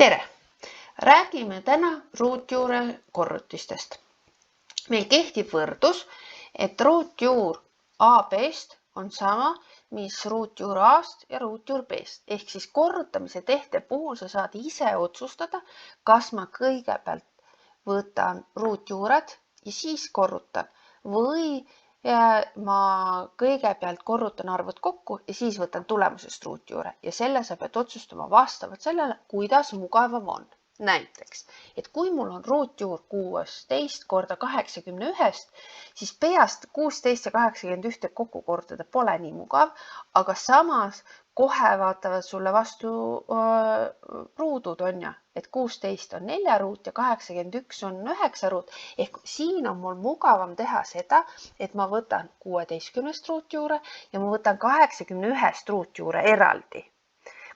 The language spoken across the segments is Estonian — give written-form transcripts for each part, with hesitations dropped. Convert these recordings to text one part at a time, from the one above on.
Tere! Räägime täna ruutjuure korrutistest. Meil kehtib võrdus, et ruutjuur AB-st on sama, mis ruutjuur A-st ja ruutjuur B-st. Ehk siis korrutamise tehte puhul sa saad ise otsustada, kas ma kõigepealt võtan ruutjuured ja siis korrutan või ma kõigepealt korrutan arvud kokku ja siis võtan tulemusest ruutjuure ja selle sa pead otsustama vastavalt sellele, kuidas mugavam on. Näiteks, et kui mul on ruutjuur 16 korda 81, siis peast 16 ja 81 kokku korrutada pole nii mugav, aga samas kohe vaatavad sulle vastu ruudud on ja, et 16 on 4 ruut ja 81 on 9 ruut. Ehk siin on mul mugavam teha seda, et ma võtan 16 ruutjuure ja ma võtan 81 ruutjuure eraldi.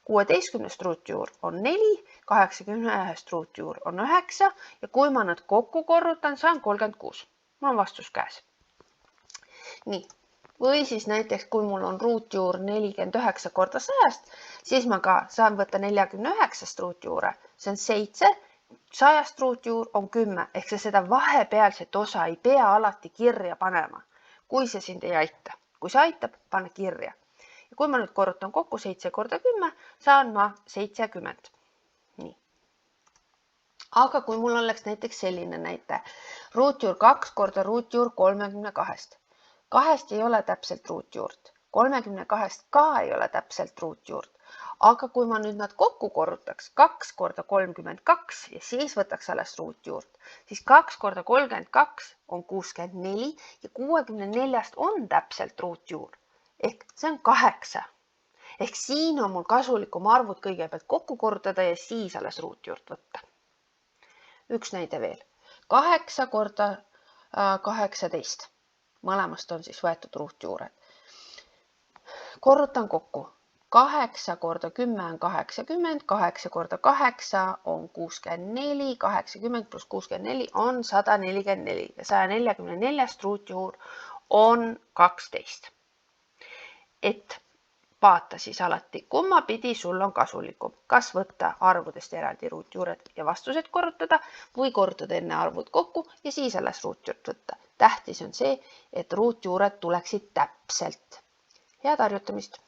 16 ruutjuur on 4, 81 ruutjuur on 9 ja kui ma nad kokku korrutan, saan 36. Mul on vastus käes. Nii. Või siis näiteks, kui mul on ruutjuur 49 korda 100, siis ma ka saan võtta 49 ruutjuure. See on 7, 100 ruutjuur on 10, ehk seda vahepealset osa ei pea alati kirja panema, kui see sind ei aita. Kui see aitab, pane kirja. Ja kui ma nüüd korrutan kokku 7 korda 10, saan ma 70. Nii. Aga kui mul oleks näiteks selline näite, ruutjuur 2 korda ruutjuur 32. 2 ei ole täpselt ruutjuurt, 32 ka ei ole täpselt ruutjuurt, aga kui ma nüüd nad kokku korrutaks 2 korda 32 ja siis võtaks alles ruutjuurt, siis 2 korda 32 on 64 ja 64 on täpselt ruutjuur. Ehk see on 8. Ehk siin on mul kasulikum arvud kõigepealt kokku korrutada ja siis alles ruutjuurt võtta. Üks näide veel. 8 korda 18. Mõlemast on siis võetud ruutjuured. Korrutan kokku. 8 korda 10 on 80, 8 korda 8 on 64, 80 plus 64 on 144 ja 144 ruutjuur on 12. Et vaata siis alati, kumma pidi sul on kasulikum, kas võtta arvudest eraldi ruutjuured ja vastused korrutada või korrutada enne arvud kokku ja siis alles ruutjuurt võtta. Tähtis on see, et ruutjuured tuleksid täpselt. Head harjutamist!